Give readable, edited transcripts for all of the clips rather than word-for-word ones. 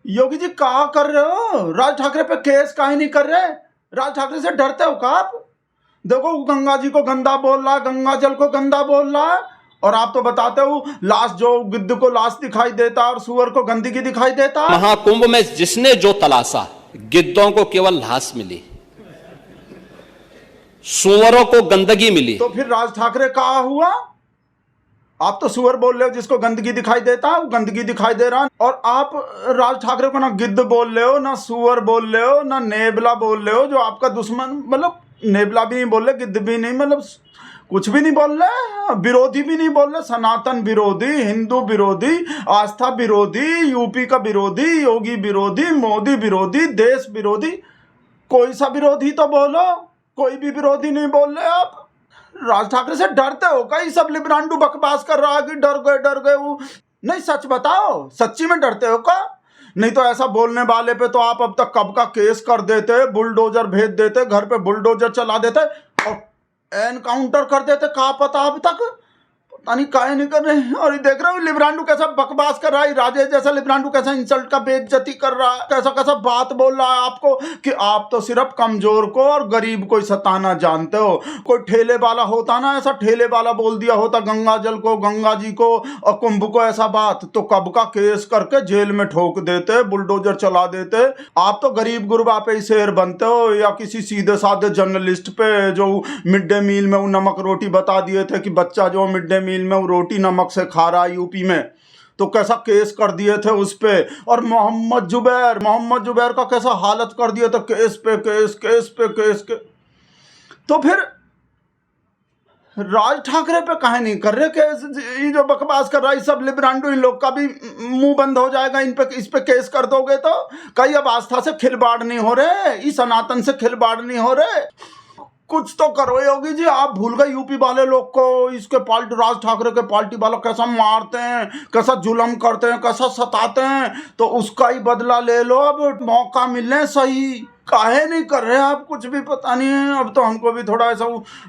योगी जी क्या कर रहे हो? राज ठाकरे पे केस काहे नहीं कर रहे? राज ठाकरे से डरते हो क्या आप? देखो गंगा जी को गंदा बोल रहा है, गंगा जल को गंदा बोल रहा है, और आप तो बताते हो लाश, जो गिद्ध को लाश दिखाई देता और सुअर को गंदगी दिखाई देता। महाकुंभ में जिसने जो तलाशा, गिद्धों को केवल लाश मिली, सुअरों को गंदगी मिली। तो फिर राज ठाकरे कहा हुआ? आप तो सुअर बोल रहे हो, जिसको गंदगी दिखाई देता है वो गंदगी दिखाई दे रहा है, और आप राज ठाकरे को ना गिद्ध बोल रहे हो, ना सुअर बोल रहे हो, ना नेबला बोल रहे हो, जो आपका दुश्मन, मतलब नेबला भी नहीं बोल रहे, गिद्ध भी नहीं, मतलब कुछ भी नहीं बोल रहे, विरोधी भी नहीं बोल रहे, सनातन विरोधी, हिंदू विरोधी, आस्था विरोधी, यूपी का विरोधी, योगी विरोधी, मोदी विरोधी, देश विरोधी, कोई सा विरोधी तो बोलो। कोई भी विरोधी नहीं बोल रहे आप। राज ठाकरे से डरते हो क्या? ये सब लिब्रांडू बकवास कर रहा है कि डर गए वो। नहीं, सच बताओ, सच्ची में डरते हो क्या? नहीं तो ऐसा बोलने वाले पे तो आप अब तक कब का केस कर देते, बुलडोजर भेज देते, घर पे बुलडोजर चला देते और एनकाउंटर कर देते। कहाँ पता अब तक, पता नहीं काहे नहीं कर रहे हैं। और ये देख रहे हो लिब्रांडू कैसा बकवास कर रहा है, राजेश जैसा लिब्रांडू कैसा इंसल्ट का बेइज्जती कर रहा है, कैसा कैसा बात बोल रहा है आपको कि आप तो सिर्फ कमजोर को और गरीब को ही सताना जानते हो। कोई ठेले वाला होता ना, ऐसा ठेले वाला बोल दिया होता गंगा जल को, गंगा जी को और कुंभ को ऐसा बात, तो कब का केस करके जेल में ठोक देते, बुलडोजर चला देते। आप तो गरीब गुरबा पे ही शेर बनते हो, या किसी सीधे साधे जर्नलिस्ट पे जो मिड डे मील में वो नमक रोटी बता दिए थे कि बच्चा जो मिड डे मील में वो रोटी नमक से खा रहा है यूपी में, तो कैसा केस कर दिए थे उस पे। और मोहम्मद जुबैर का कैसा हालत कर दिया था, केस पे केस, केस पे केस के। तो फिर राज ठाकरे पे काहे नहीं कर रहे केस? ये जो बकवास कर रहा है सब लिब्रांडू, इन लोग का भी मुंह बंद हो जाएगा इन पे, इस पे केस कर दोगे तो। कहीं अब आस्था से खिलवाड़ नहीं हो रहे, इस सनातन से खिलवाड़ नहीं हो रहे, कुछ तो करो योगी जी। आप भूल गए यूपी वाले लोग को, इसके पार्टी, राज ठाकरे के पार्टी वालों कैसा मारते हैं, कैसा जुल्म करते हैं, कैसा सताते हैं, तो उसका ही बदला ले लो। अब मौका मिलने सही, काहे नहीं कर रहे आप? कुछ भी पता नहीं है। अब तो हमको भी थोड़ा ऐसा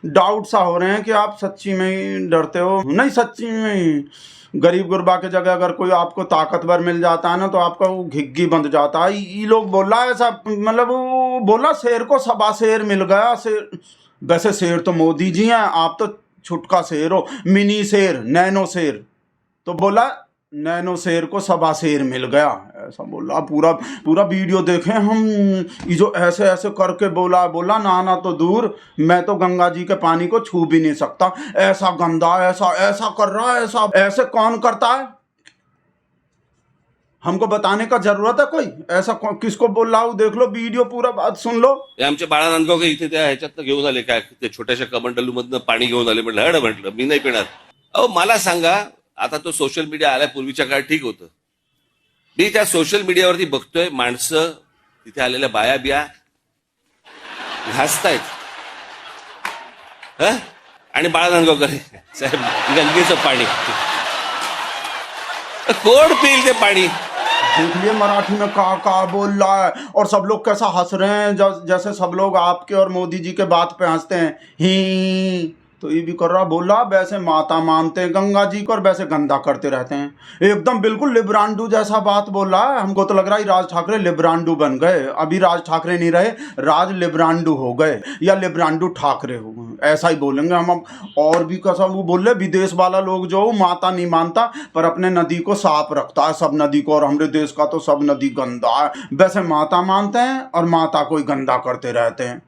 डाउट सा हो रहे हैं कि आप सच्ची में ही डरते हो। नहीं, सच्ची में ही गरीब गुरबा के जगह अगर कोई आपको ताकतवर मिल जाता है ना, तो आपका वो घिग्गी बंध जाता है। ये लोग बोला ऐसा, मतलब वो बोला शेर को सबा शेर मिल गया। शेर, वैसे शेर तो मोदी जी हैं, आप तो छुटका शेर हो, मिनी शेर, नैनो शेर। तो बोला नैनो शेर को सबा शेर मिल गया, ऐसा बोला। पूरा वीडियो देखे हम, ये जो ऐसे ऐसे करके बोला ना तो दूर, मैं तो गंगा जी के पानी को छू भी नहीं सकता, ऐसा गंदा, ऐसा कर रहा है, ऐसे कौन करता है? हमको बताने का जरूरत है कोई? ऐसा किसको बोल रहा हूँ, देख लो वीडियो, पूरा बात सुन लो। आमच्या बाळा नांदगावकर इथे त्या ह्याच्यात घेऊन आले, काय ते छोट्याशा कमंडलू मधनं पाणी घेऊन आले. म्हटलं हड, म्हटलं मी नाही पिणार. अहो मला सांगा, आता तो सोशल मीडिया आलाय, पूर्वीच्या काळात ठीक होतं. मी त्या सोशल मीडियावरती बघतोय माणसं, तिथे आलेल्या बाया बिया घासतायत, आणि बाळा नांदगावकर साहेब गंगेचं पाणी, कोण पिईल ते पाणी? देखिए मराठी में का बोल रहा है, और सब लोग कैसा हंस रहे हैं, जैसे सब लोग आपके और मोदी जी के बात पे हंसते हैं। ही तो ये भी कर रहा, बोला वैसे माता मानते हैं गंगा जी को और वैसे गंदा करते रहते हैं। एकदम बिल्कुल लिब्रांडू जैसा बात बोल रहा है। हमको तो लग रहा है राज ठाकरे लिब्रांडू बन गए। अभी राज ठाकरे नहीं रहे, राज लिब्रांडू हो गए, या लिब्रांडू ठाकरे हो गए, ऐसा ही बोलेंगे हम। और भी कैसा वो बोल रहे, विदेश वाला लोग जो माता नहीं मानता पर अपने नदी को साफ रखता है, सब नदी को, और हमारे देश का तो सब नदी गंदा है। वैसे माता मानते हैं और माता को ही गंदा करते रहते हैं।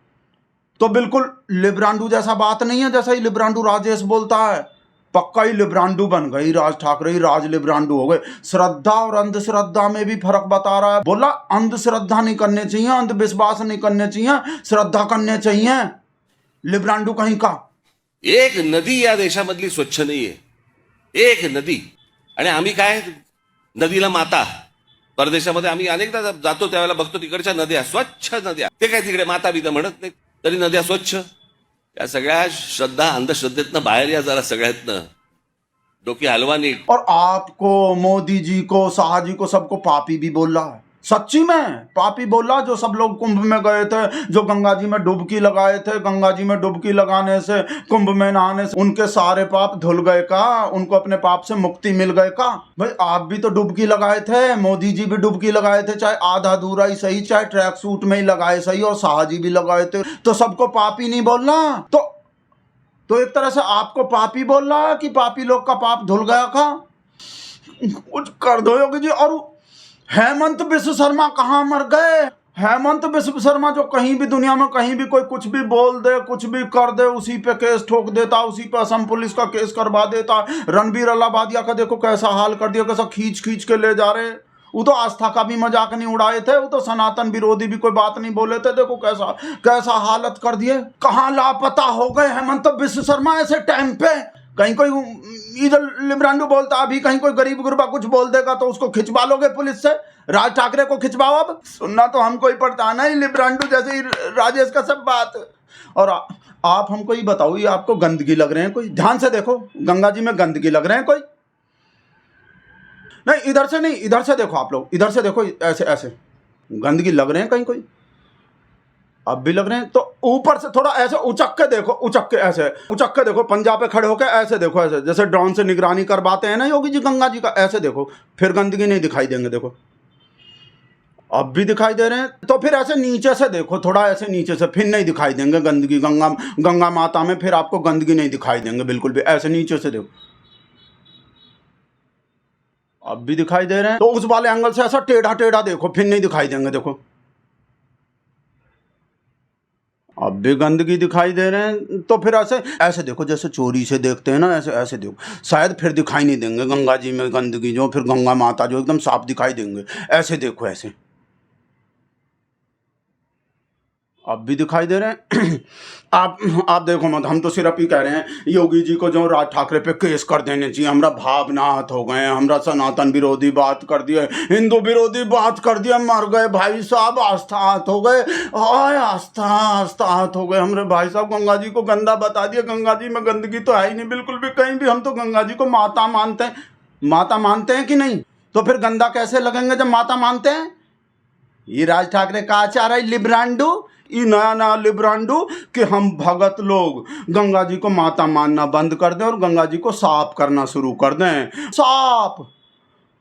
तो बिल्कुल लिब्रांडू जैसा बात नहीं है, जैसा ही लिब्रांडू राजेश बोलता है। पक्का ही लिब्रांडू बन गई राज ठाकरे, ही राज लिब्रांडू हो गए। श्रद्धा और अंधश्रद्धा में भी फर्क बता रहा है। बोला अंधश्रद्धा नहीं करने चाहिए, अंधविश्वास नहीं करने चाहिए, श्रद्धा करने चाहिए। लिब्रांडू कहीं का। एक नदी या देशामधली स्वच्छ नाहीये, एक नदी. आणि आम्ही काय नदीला माता, परदेशामध्ये आम्ही अनेकदा जातो त्यावेळेला बघतो तिकडच्या नद्या स्वच्छ नद्या, ते काय तिकडे माता बिता म्हणत नाही, तरी नद्या स्वच्छ. या सगळ्या श्रद्धा अंधश्रद्धेतनं बाहेर या जरा, सगळ्यातनं डोकी हलवा नीट. और आपको, मोदी जी को, शाह जी को, सबको पापी भी बोल रहा है, सच्ची में पापी बोला जो सब लोग कुंभ में गए थे, जो गंगा जी में डुबकी लगाए थे, गंगा जी में डुबकी लगाने से, कुंभ में नहाने से उनके सारे पाप धुल गए का? उनको अपने पाप से मुक्ति मिल गए का? भाई आप भी तो डुबकी लगाए थे, मोदी जी भी डुबकी लगाए थे, चाहे आधा अधूरा ही सही, चाहे ट्रैक सूट में ही लगाए सही, और शाह जी भी लगाए थे। तो सबको पापी नहीं बोलना? तो एक तरह से आपको पापी बोल रहा है कि पापी लोग का पाप धुल गया का? कुछ कर दो योगी जी। और हेमंत बिस्व शर्मा कहाँ मर गए? हेमंत बिस्व शर्मा जो कहीं भी दुनिया में कहीं भी कोई कुछ भी बोल दे, कुछ भी कर दे, उसी पे केस ठोक देता, उसी पे असम पुलिस का केस करवा देता। रणबीर अलाहाबादिया का देखो कैसा हाल कर दिया, कैसा खींच खींच के ले जा रहे। वो तो आस्था का भी मजाक नहीं उड़ाए थे, वो तो सनातन विरोधी भी कोई बात नहीं बोले थे। देखो कैसा कैसा हालत कर दिए। कहाँ लापता हो गए हेमंत बिस्व शर्मा ऐसे टाइम पे? कहीं कोई इधर लिब्रांडू बोलता, अभी कहीं कोई गरीब गुरबा कुछ बोल देगा तो उसको खिंचवा लोगे पुलिस से। राज ठाकरे को खिंचवाओ। अब सुनना तो हमको ही पड़ता है ना, ही लिब्रांडू जैसे ही राजेश का सब बात। और आप हमको ही बताओ, ये आपको गंदगी लग रहे हैं कोई? ध्यान से देखो, गंगा जी में गंदगी लग रहे हैं कोई? नहीं इधर से नहीं, इधर से देखो आप लोग, इधर से देखो, ऐसे ऐसे गंदगी लग रहे हैं कहीं कोई? अब भी लग रहे हैं तो ऊपर से थोड़ा ऐसे उचक के देखो, उचक के ऐसे उचक के देखो, पंजा पे खड़े होकर ऐसे देखो, ऐसे जैसे ड्रोन से निगरानी करवाते हैं ना योगी जी गंगा जी का, ऐसे देखो, फिर गंदगी नहीं दिखाई देंगे। देखो अब भी दिखाई दे रहे हैं। तो फिर ऐसे नीचे से देखो, थोड़ा ऐसे नीचे से, फिर नहीं दिखाई देंगे गंदगी। गंगा माता में फिर आपको गंदगी नहीं दिखाई देंगे बिल्कुल भी। ऐसे नीचे से देखो, अब भी दिखाई दे रहे हैं। तो उस वाले एंगल से ऐसा टेढ़ा टेढ़ा देखो, फिर नहीं दिखाई देंगे। देखो अब भी गंदगी दिखाई दे रहे हैं। तो फिर ऐसे ऐसे देखो, जैसे चोरी से देखते हैं ना, ऐसे ऐसे देखो, शायद फिर दिखाई नहीं देंगे गंगा जी में गंदगी जो, फिर गंगा माता जो एकदम साफ दिखाई देंगे। ऐसे देखो, ऐसे अब भी दिखाई दे रहे हैं। आप देखो मत, हम तो सिर्फ ही कह रहे हैं योगी जी को जो राज ठाकरे पे केस कर देने चाहिए। हमरा भावनाहत हो गए, हमरा सनातन विरोधी बात कर दिए, हिंदू विरोधी बात कर दिया, मर गए भाई साहब, आस्थाहत हो गए। हाय आस्थाहत हो गए हमरे भाई साहब। गंगा जी को गंदा बता दिया। गंगा जी में गंदगी तो है ही नहीं बिल्कुल भी कहीं भी। हम तो गंगा जी को माता मानते हैं। माता मानते हैं कि नहीं? तो फिर गंदा कैसे लगेंगे जब माता मानते हैं? ये राज ठाकरे का आचार है लिब्रांडू, ये नया नया लिब्रांडू कि हम भगत लोग गंगा जी को माता मानना बंद कर दें और गंगा जी को साफ करना शुरू कर दें। साफ,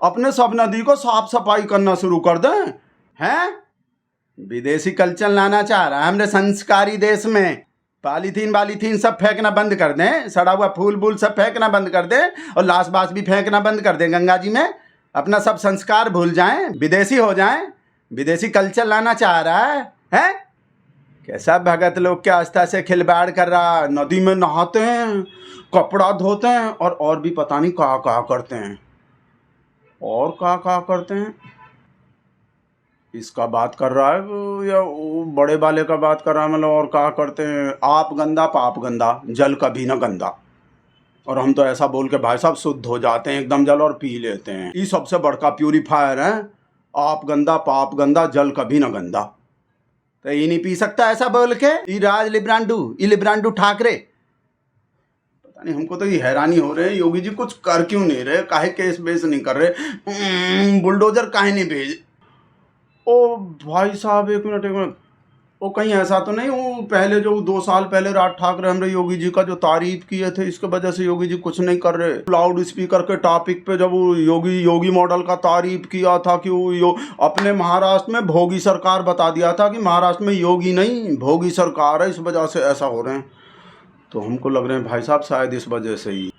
अपने सब नदी को साफ सफाई करना शुरू कर दें। हैं? विदेशी कल्चर लाना चाह रहा है हमरे संस्कारी देश में। पॉलीथीन सब फेंकना बंद कर दें, सड़ा हुआ फूल बूल सब फेंकना बंद कर दें, और लाश बास भी फेंकना बंद कर दें गंगा जी में। अपना सब संस्कार भूल जाएं, विदेशी हो जाएं। विदेशी कल्चर लाना चाह रहा है? कैसा भगत लोग के आस्था से खिलवाड़ कर रहा। नदी में नहाते हैं, कपड़ा धोते हैं, और भी पता नहीं कहाँ करते हैं, और कहाँ करते हैं। इसका बात कर रहा है या वो बड़े वाले का बात कर रहा है? मतलब और कहाँ करते हैं? आप गंदा पाप गंदा, जल कभी ना गंदा। और हम तो ऐसा बोल के भाई साहब शुद्ध हो जाते हैं एकदम जल, और पी लेते हैं। ये सबसे बड़का प्यूरीफायर है। आप गंदा पाप गंदा, जल कभी ना गंदा। तो ये नहीं पी सकता ऐसा बोल के? ये राज लिब्रांडू ठाकरे, पता नहीं, हमको तो ये हैरानी हो रही है। योगी जी कुछ कर क्यों नहीं रहे? काहे केस बेस नहीं कर रहे? बुलडोजर काहे नहीं भेज? ओ भाई साहब एक मिनट, वो कहीं ऐसा तो नहीं वो पहले जो 2 साल पहले राज ठाकरे हमरे योगी जी का जो तारीफ किए थे, इसके वजह से योगी जी कुछ नहीं कर रहे? लाउड स्पीकर के टॉपिक पे जब वो योगी मॉडल का तारीफ किया था कि वो अपने महाराष्ट्र में भोगी सरकार बता दिया था कि महाराष्ट्र में योगी नहीं भोगी सरकार है, इस वजह से ऐसा हो रहे हैं। तो हमको लग रहे हैं भाई साहब शायद इस वजह से ही,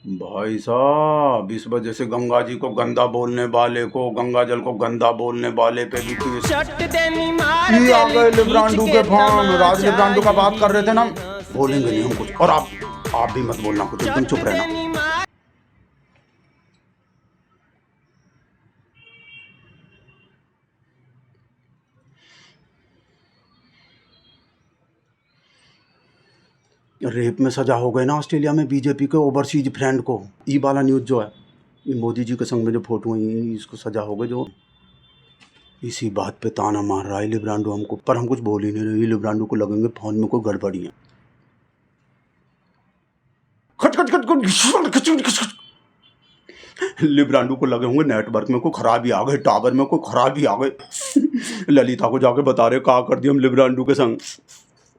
भाई साहब इस वजह से गंगा जी को गंदा बोलने वाले को, गंगा जल को गंदा बोलने वाले पे भी केस। ये आ गए लिब्रांडू के फॉर्म। राज लिब्रांडू का बात कर रहे थे ना, बोलेंगे नहीं हम कुछ। और आप भी मत बोलना कुछ, एकदम चुप रहना। रेप में सजा हो गए ना ऑस्ट्रेलिया में बीजेपी के ओवरसीज फ्रेंड को। ये वाला न्यूज़ जो है, ये मोदी जी के संग में जो फोटो है, इसको सजा हो गए जो। इसी बात पे ताना मार रहा है लिब्रांडू हमको, पर हम कुछ बोल ही नहीं रहे। लिब्रांडू को लगेंगे फोन में कोई गड़बड़ी है। खच खच खच खच खच खच खच। लिब्रांडू को लगे होंगे नेटवर्क में कोई खराबी आ गई, टावर में कोई खराबी आ गई। ललिता को जाके बता रहे का कर दिया हम लिब्रांडू के संग।